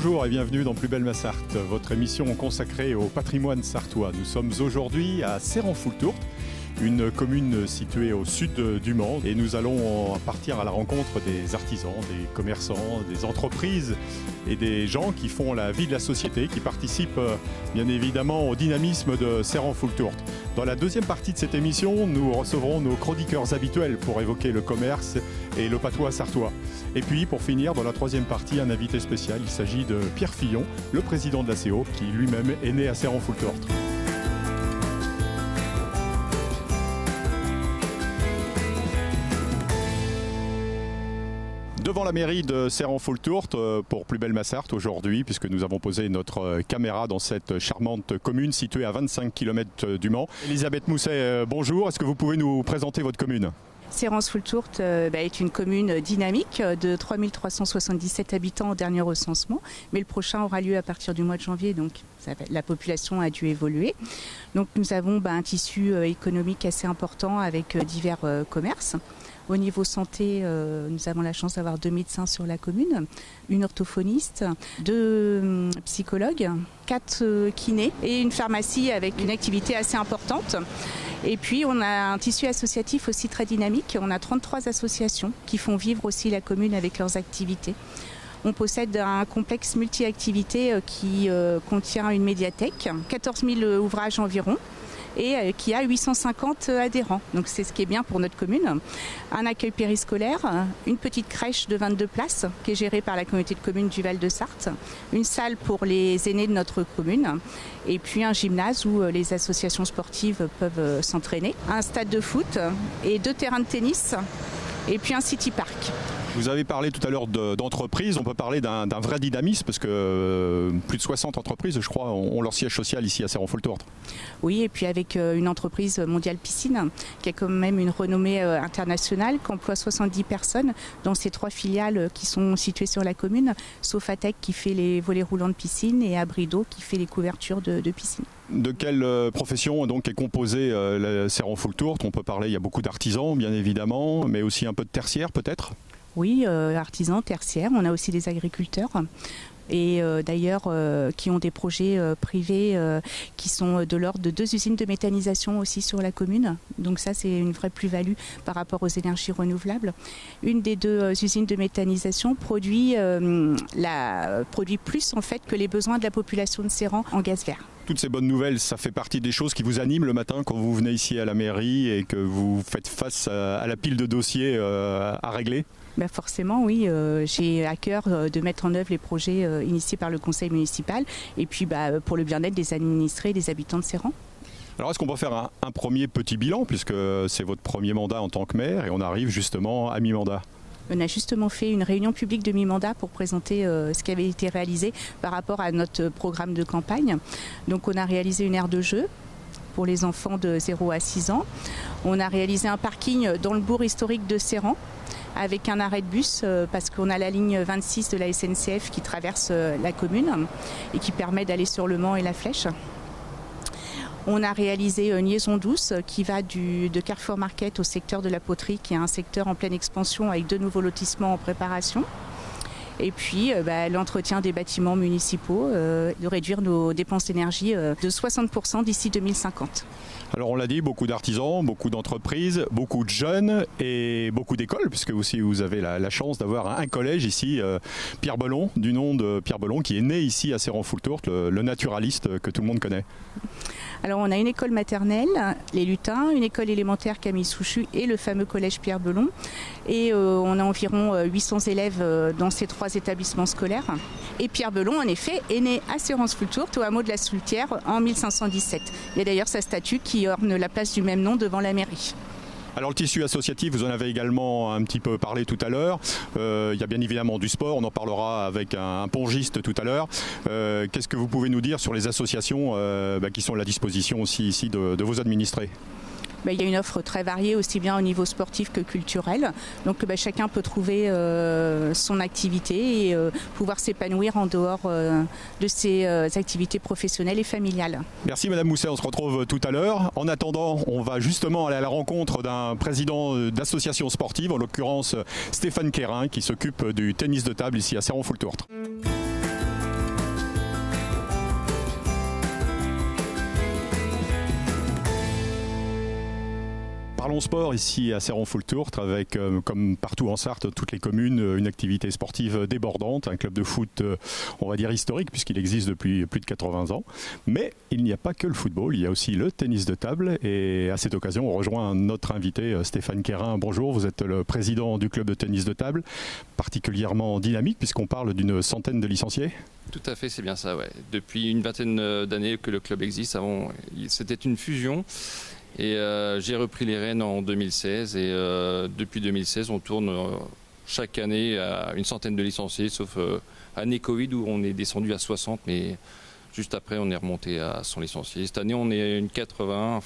Bonjour et bienvenue dans Plus belle ma Sarthe, votre émission consacrée au patrimoine sartois. Nous sommes aujourd'hui à Serrenfoultourte, une commune située au sud du Mans, et nous allons partir à la rencontre des artisans, des commerçants, des entreprises et des gens qui font la vie de la société, qui participent bien évidemment au dynamisme de Serrenfoultourte. Dans la deuxième partie de cette émission, nous recevrons nos chroniqueurs habituels pour évoquer le commerce et le patois sartois. Et puis pour finir, dans la troisième partie, un invité spécial. Il s'agit de Pierre Fillon, le président de l'ACO, qui lui-même est né à Serrenfoultourte. Devant la mairie de Serrenfoultourte pour Plus belle ma Sarthe aujourd'hui, puisque nous avons posé notre caméra dans cette charmante commune située à 25 km du Mans. Elisabeth Mousset, bonjour. Est-ce que vous pouvez nous présenter votre commune ? Serrenfoultourte est une commune dynamique de 3377 habitants au dernier recensement, mais le prochain aura lieu à partir du mois de janvier, donc la population a dû évoluer. Donc nous avons un tissu économique assez important avec divers commerces. Au niveau santé, nous avons la chance d'avoir 2 médecins sur la commune, une orthophoniste, 2 psychologues, 4 kinés et une pharmacie avec une activité assez importante. Et puis on a un tissu associatif aussi très dynamique. On a 33 associations qui font vivre aussi la commune avec leurs activités. On possède un complexe multi-activités qui contient une médiathèque, 14 000 ouvrages environ, et qui a 850 adhérents. Donc c'est ce qui est bien pour notre commune. Un accueil périscolaire, une petite crèche de 22 places qui est gérée par la communauté de communes du Val-de-Sarthe, une salle pour les aînés de notre commune et puis un gymnase où les associations sportives peuvent s'entraîner, un stade de foot et 2 terrains de tennis et puis un city park. Vous avez parlé tout à l'heure d'entreprises, on peut parler d'un vrai dynamisme parce que plus de 60 entreprises, je crois, ont leur siège social ici à Serrenfoultourte. Oui, et puis avec une entreprise Mondial Piscine qui a quand même une renommée internationale, qui emploie 70 personnes dans ces 3 filiales qui sont situées sur la commune, Sofatec qui fait les volets roulants de piscine et Abrido qui fait les couvertures de piscine. De quelle profession donc est composée Serrenfoultourte ? On peut parler, il y a beaucoup d'artisans bien évidemment, mais aussi un peu de tertiaire peut-être ? Oui, artisans, tertiaires, on a aussi des agriculteurs et d'ailleurs qui ont des projets privés qui sont de l'ordre de 2 usines de méthanisation aussi sur la commune. Donc ça c'est une vraie plus-value par rapport aux énergies renouvelables. Une des 2 usines de méthanisation produit plus en fait que les besoins de la population de Serren en gaz vert. Toutes ces bonnes nouvelles, ça fait partie des choses qui vous animent le matin quand vous venez ici à la mairie et que vous faites face à la pile de dossiers à régler ? Forcément, oui. J'ai à cœur de mettre en œuvre les projets initiés par le conseil municipal et puis pour le bien-être des administrés et des habitants de Serren. Alors est-ce qu'on peut faire un premier petit bilan puisque c'est votre premier mandat en tant que maire et on arrive justement à mi-mandat ? On a justement fait une réunion publique de mi-mandat pour présenter ce qui avait été réalisé par rapport à notre programme de campagne. Donc on a réalisé une aire de jeu pour les enfants de 0 à 6 ans. On a réalisé un parking dans le bourg historique de Serren avec un arrêt de bus parce qu'on a la ligne 26 de la SNCF qui traverse la commune et qui permet d'aller sur le Mans et la Flèche. On a réalisé une liaison douce qui va de Carrefour Market au secteur de la poterie, qui est un secteur en pleine expansion avec 2 nouveaux lotissements en préparation. Et puis l'entretien des bâtiments municipaux, de réduire nos dépenses d'énergie de 60% d'ici 2050. Alors on l'a dit, beaucoup d'artisans, beaucoup d'entreprises, beaucoup de jeunes et beaucoup d'écoles, puisque aussi vous avez la chance d'avoir un collège ici, Pierre Belon, du nom de Pierre Belon, qui est né ici à Serrenfoultourte, le naturaliste que tout le monde connaît. Alors on a une école maternelle, les Lutins, une école élémentaire Camille Souchu et le fameux collège Pierre Belon. Et on a environ 800 élèves dans ces 3 établissements scolaires. Et Pierre Belon, en effet, est né à Serrenfoultourte, au hameau de la Soultière, en 1517. Il y a d'ailleurs sa statue qui orne la place du même nom devant la mairie. Alors le tissu associatif, vous en avez également un petit peu parlé tout à l'heure. Il y a bien évidemment du sport, on en parlera avec un pongiste tout à l'heure. Qu'est-ce que vous pouvez nous dire sur les associations qui sont à la disposition aussi ici de vos administrés ? Il y a une offre très variée, aussi bien au niveau sportif que culturel. Donc chacun peut trouver son activité et pouvoir s'épanouir en dehors de ses activités professionnelles et familiales. Merci Madame Mousset, on se retrouve tout à l'heure. En attendant, on va justement aller à la rencontre d'un président d'association sportive, en l'occurrence Stéphane Quérin, qui s'occupe du tennis de table ici à Serrenfoultourte. Parlons sport ici à Céron-Foultourte avec, comme partout en Sarthe, toutes les communes, une activité sportive débordante, un club de foot, on va dire historique puisqu'il existe depuis plus de 80 ans. Mais il n'y a pas que le football, il y a aussi le tennis de table et à cette occasion on rejoint notre invité Stéphane Quérin. Bonjour, vous êtes le président du club de tennis de table, particulièrement dynamique puisqu'on parle d'une centaine de licenciés. Tout à fait, c'est bien ça, ouais. Depuis une vingtaine d'années que le club existe, avant c'était une fusion. Et j'ai repris les rênes en 2016 et depuis 2016 on tourne chaque année à une centaine de licenciés sauf année Covid où on est descendu à 60 mais juste après on est remonté à 100 licenciés. Cette année on est une 80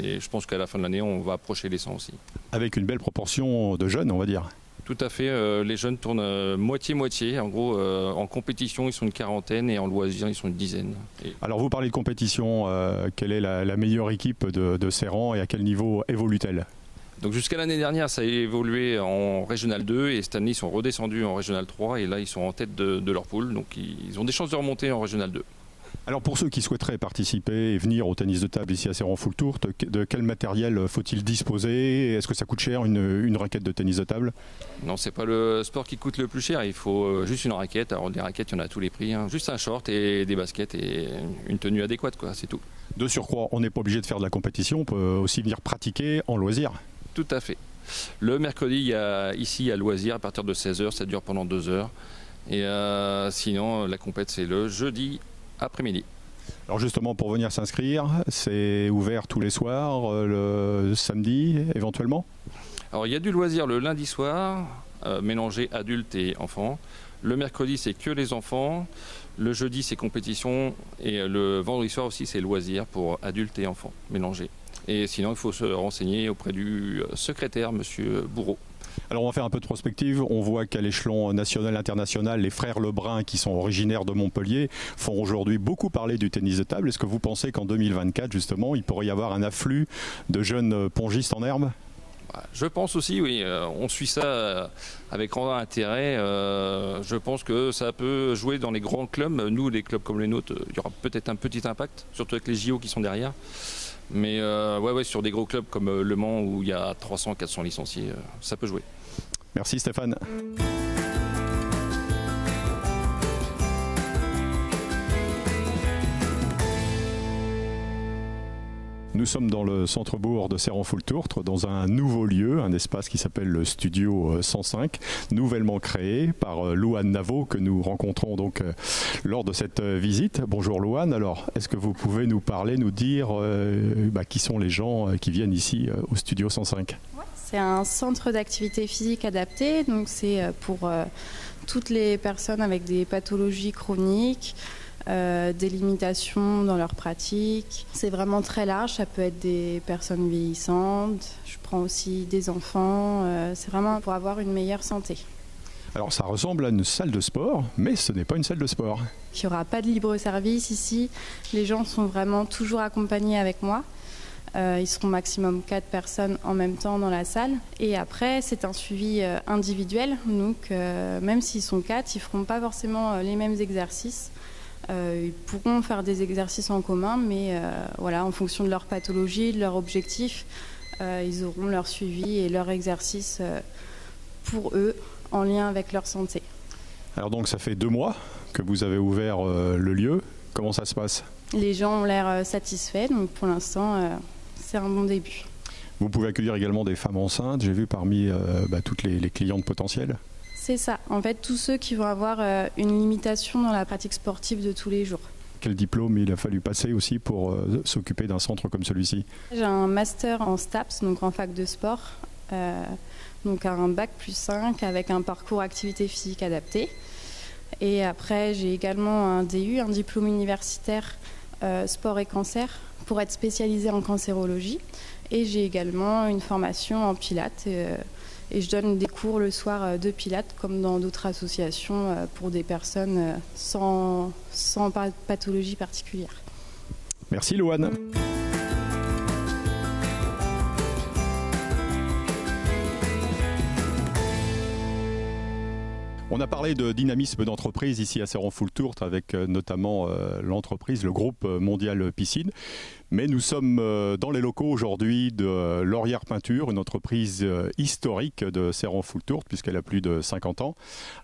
et je pense qu'à la fin de l'année on va approcher les 100 aussi. Avec une belle proportion de jeunes on va dire. Tout à fait, les jeunes tournent moitié-moitié. En gros, en compétition, ils sont une quarantaine et en loisir, ils sont une dizaine. Alors vous parlez de compétition, quelle est la meilleure équipe de Céron et à quel niveau évolue-t-elle ? Donc jusqu'à l'année dernière, ça a évolué en Régional 2 et cette année, ils sont redescendus en Régional 3 et là, ils sont en tête de leur poule. Donc ils ont des chances de remonter en Régional 2. Alors pour ceux qui souhaiteraient participer et venir au tennis de table ici à Céron-Foultourte, de quel matériel faut-il disposer ? Est-ce que ça coûte cher une raquette de tennis de table ? Non, c'est pas le sport qui coûte le plus cher, il faut juste une raquette. Alors des raquettes, il y en a à tous les prix, hein. Juste un short et des baskets et une tenue adéquate, quoi, c'est tout. De surcroît, on n'est pas obligé de faire de la compétition, on peut aussi venir pratiquer en loisir. Tout à fait. Le mercredi, il y a loisir à partir de 16h, ça dure pendant 2 heures. Et sinon, la compète, c'est le jeudi après-midi. Alors justement, pour venir s'inscrire, c'est ouvert tous les soirs, le samedi éventuellement ? Alors il y a du loisir le lundi soir, mélangé adultes et enfants. Le mercredi, c'est que les enfants. Le jeudi, c'est compétition. Et le vendredi soir aussi, c'est loisir pour adultes et enfants mélangés. Et sinon, il faut se renseigner auprès du secrétaire, monsieur Bourreau. Alors on va faire un peu de prospective, on voit qu'à l'échelon national, international, les frères Lebrun qui sont originaires de Montpellier font aujourd'hui beaucoup parler du tennis de table. Est-ce que vous pensez qu'en 2024 justement il pourrait y avoir un afflux de jeunes pongistes en herbe ? Je pense aussi, oui. On suit ça avec grand intérêt. Je pense que ça peut jouer dans les grands clubs. Nous, les clubs comme les nôtres, il y aura peut-être un petit impact, surtout avec les JO qui sont derrière. Mais sur des gros clubs comme Le Mans où il y a 300-400 licenciés, ça peut jouer. Merci Stéphane. Nous sommes dans le centre-bourg de Céron-Foultourte, dans un nouveau lieu, un espace qui s'appelle le Studio 105, nouvellement créé par Louane Navot, que nous rencontrons donc lors de cette visite. Bonjour Louane, alors est-ce que vous pouvez nous parler, nous dire qui sont les gens qui viennent ici au Studio 105 ? C'est un centre d'activité physique adapté, donc c'est pour toutes les personnes avec des pathologies chroniques, des limitations dans leur pratique. C'est vraiment très large, ça peut être des personnes vieillissantes, je prends aussi des enfants, c'est vraiment pour avoir une meilleure santé. Alors ça ressemble à une salle de sport, mais ce n'est pas une salle de sport. Il n'y aura pas de libre service ici, les gens sont vraiment toujours accompagnés avec moi. Ils seront maximum 4 personnes en même temps dans la salle. Et après, c'est un suivi individuel. Donc, même s'ils sont 4, ils ne feront pas forcément les mêmes exercices. Ils pourront faire des exercices en commun, mais en fonction de leur pathologie, de leur objectif, ils auront leur suivi et leur exercice pour eux en lien avec leur santé. Alors donc, ça fait 2 mois que vous avez ouvert le lieu. Comment ça se passe ? Les gens ont l'air satisfaits, donc pour l'instant, c'est un bon début. Vous pouvez accueillir également des femmes enceintes, j'ai vu parmi toutes les clientes potentielles. C'est ça, en fait tous ceux qui vont avoir une limitation dans la pratique sportive de tous les jours. Quel diplôme il a fallu passer aussi pour s'occuper d'un centre comme celui-ci ? J'ai un master en STAPS, donc en fac de sport, donc un bac +5 avec un parcours activité physique adaptée. Et après j'ai également un DU, un diplôme universitaire sport et cancer, pour être spécialisée en cancérologie. Et j'ai également une formation en pilates et je donne des cours le soir de pilates comme dans d'autres associations pour des personnes sans pathologie particulière. Merci Louane. On a parlé de dynamisme d'entreprise ici à Serrenfoultourt avec notamment l'entreprise, le groupe Mondial Piscine. Mais nous sommes dans les locaux aujourd'hui de Laurière Peinture, une entreprise historique de Serrenfoultourt puisqu'elle a plus de 50 ans,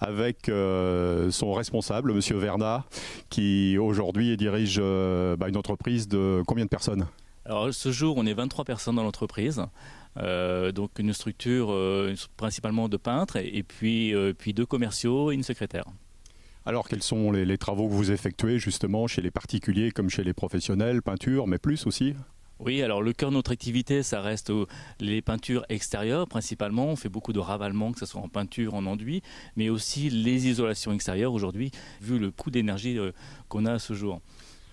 avec son responsable, Monsieur Vernat, qui aujourd'hui dirige une entreprise de combien de personnes ? Alors ce jour, on est 23 personnes dans l'entreprise. Donc une structure principalement de peintres et puis 2 commerciaux et une secrétaire. Alors quels sont les travaux que vous effectuez justement chez les particuliers comme chez les professionnels, peinture, mais plus aussi ? Oui, alors le cœur de notre activité, ça reste les peintures extérieures principalement. On fait beaucoup de ravalement, que ce soit en peinture, en enduit, mais aussi les isolations extérieures aujourd'hui, vu le coût d'énergie qu'on a à ce jour.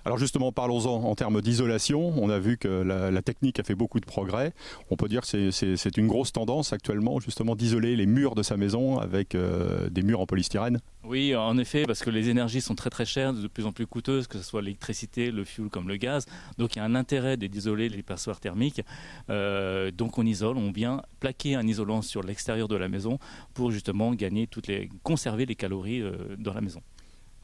Alors justement, parlons-en en termes d'isolation. On a vu que la technique a fait beaucoup de progrès. On peut dire que c'est une grosse tendance actuellement, justement, d'isoler les murs de sa maison avec des murs en polystyrène. Oui, en effet, parce que les énergies sont très très chères, de plus en plus coûteuses, que ce soit l'électricité, le fioul comme le gaz. Donc il y a un intérêt d'isoler les passoires thermiques. Donc on isole, on vient plaquer un isolant sur l'extérieur de la maison pour justement conserver les calories dans la maison.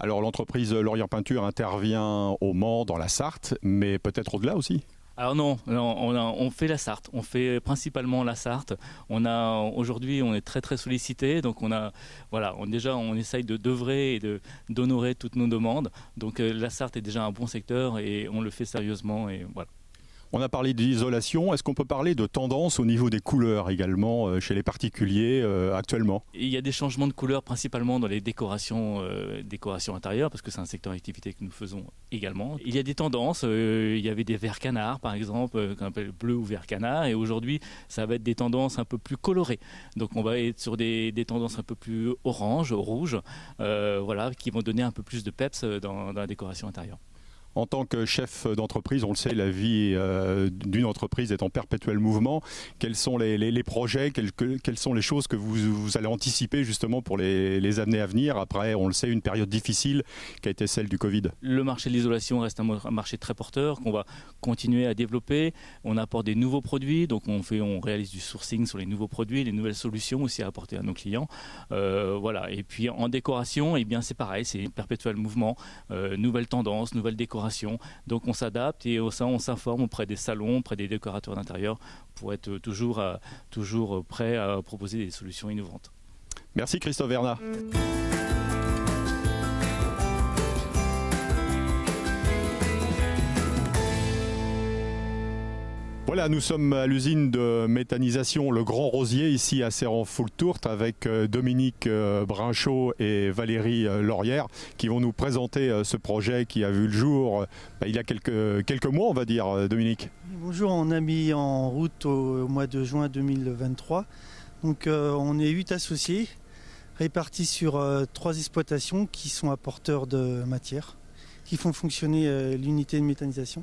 Alors l'entreprise Laurière Peinture intervient au Mans, dans la Sarthe, mais peut-être au-delà aussi ? Alors non, on fait la Sarthe, on fait principalement la Sarthe. Aujourd'hui, on est très très sollicité, donc on essaye d'œuvrer et d'honorer toutes nos demandes. Donc la Sarthe est déjà un bon secteur et on le fait sérieusement et voilà. On a parlé d'isolation. Est-ce qu'on peut parler de tendance au niveau des couleurs également chez les particuliers actuellement ? Il y a des changements de couleurs principalement dans les décorations intérieures parce que c'est un secteur d'activité que nous faisons également. Il y a des tendances. Il y avait des verts canards par exemple, qu'on appelle bleu ou vert canard. Et aujourd'hui, ça va être des tendances un peu plus colorées. Donc on va être sur des tendances un peu plus orange, rouge, qui vont donner un peu plus de peps dans la décoration intérieure. En tant que chef d'entreprise, on le sait, la vie d'une entreprise est en perpétuel mouvement. Quels sont les projets, quelles sont les choses que vous allez anticiper justement pour les années à venir après, on le sait, une période difficile qui a été celle du Covid ? Le marché de l'isolation reste un marché très porteur qu'on va continuer à développer. On apporte des nouveaux produits, donc on réalise du sourcing sur les nouveaux produits, les nouvelles solutions aussi à apporter à nos clients. Et puis en décoration, c'est pareil, c'est un perpétuel mouvement, nouvelles tendances, nouvelles décorations. Donc on s'adapte et on s'informe auprès des salons, auprès des décorateurs d'intérieur pour être toujours prêt à proposer des solutions innovantes. Merci Christophe Vernat. Voilà, nous sommes à l'usine de méthanisation Le Grand Rosier, ici à Serrenfoultourt, avec Dominique Brinchot et Valérie Laurière, qui vont nous présenter ce projet qui a vu le jour il y a quelques mois, on va dire, Dominique. Bonjour, on a mis en route au mois de juin 2023. Donc on est 8 associés, répartis sur 3 exploitations qui sont apporteurs de matière, qui font fonctionner l'unité de méthanisation.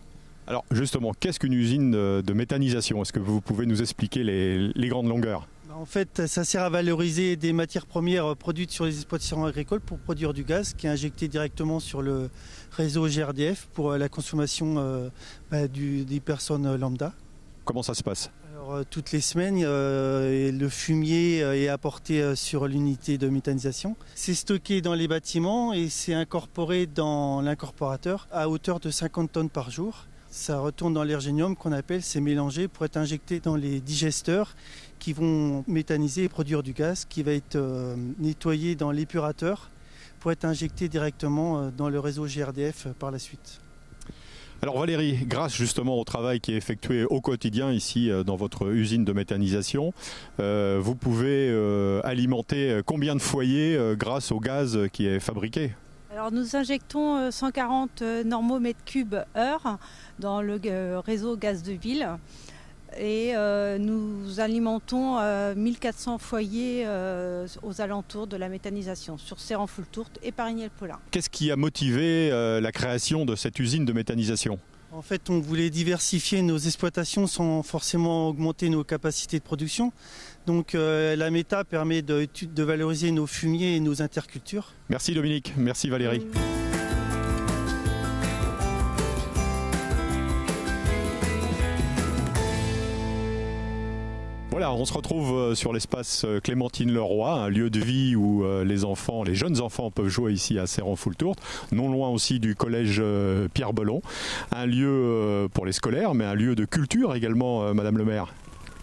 Alors justement, qu'est-ce qu'une usine de méthanisation ? Est-ce que vous pouvez nous expliquer les grandes longueurs ? En fait, ça sert à valoriser des matières premières produites sur les exploitations agricoles pour produire du gaz qui est injecté directement sur le réseau GRDF pour la consommation des personnes lambda. Comment ça se passe ? Alors, toutes les semaines, le fumier est apporté sur l'unité de méthanisation. C'est stocké dans les bâtiments et c'est incorporé dans l'incorporateur à hauteur de 50 tonnes par jour. Ça retourne dans l'ergénium qu'on appelle, c'est mélangé pour être injecté dans les digesteurs qui vont méthaniser et produire du gaz qui va être nettoyé dans l'épurateur pour être injecté directement dans le réseau GRDF par la suite. Alors Valérie, grâce justement au travail qui est effectué au quotidien ici dans votre usine de méthanisation, vous pouvez alimenter combien de foyers grâce au gaz qui est fabriqué ? Alors nous injectons 140 normaux mètres cubes heure dans le réseau gaz de ville et nous alimentons 1400 foyers aux alentours de la méthanisation sur Serrenfoultourt et Parignel-Paulin. Qu'est-ce qui a motivé la création de cette usine de méthanisation ? En fait, on voulait diversifier nos exploitations sans forcément augmenter nos capacités de production. Donc la méta permet de valoriser nos fumiers et nos intercultures. Merci Dominique, merci Valérie. Voilà, Voilà, on se retrouve sur l'espace Clémentine Leroy, un lieu de vie où les jeunes enfants peuvent jouer ici à Céran-Foultourte, non loin aussi du collège Pierre Belon. Un lieu pour les scolaires, mais un lieu de culture également, Madame le maire.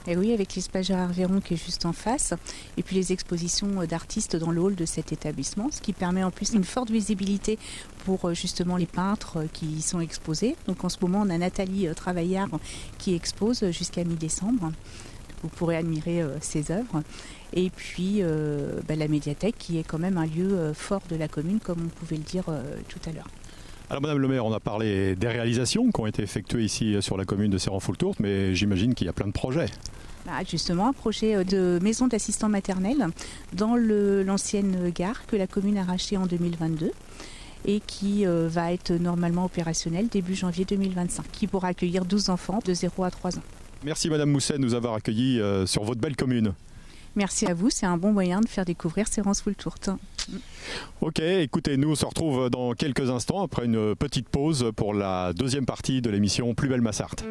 Et oui, avec l'espace Gérard Véron qui est juste en face, et puis les expositions d'artistes dans le hall de cet établissement, ce qui permet en plus une forte visibilité pour justement les peintres qui y sont exposés. Donc en ce moment, on a Nathalie Travaillard qui expose jusqu'à mi-décembre. Vous pourrez admirer ses œuvres. Et puis la médiathèque qui est quand même un lieu fort de la commune, comme on pouvait le dire tout à l'heure. Alors Madame le maire, on a parlé des réalisations qui ont été effectuées ici sur la commune de Céran-Foultourte, mais j'imagine qu'il y a plein de projets. Justement, un projet de maison d'assistants maternels dans l'ancienne gare que la commune a rachetée en 2022 et qui va être normalement opérationnel début janvier 2025, qui pourra accueillir 12 enfants de 0 à 3 ans. Merci Madame Mousset de nous avoir accueillis sur votre belle commune. Merci à vous, c'est un bon moyen de faire découvrir Céran-Foultourte. Ok, écoutez, nous on se retrouve dans quelques instants après une petite pause pour la deuxième partie de l'émission Plus belle ma Sarthe.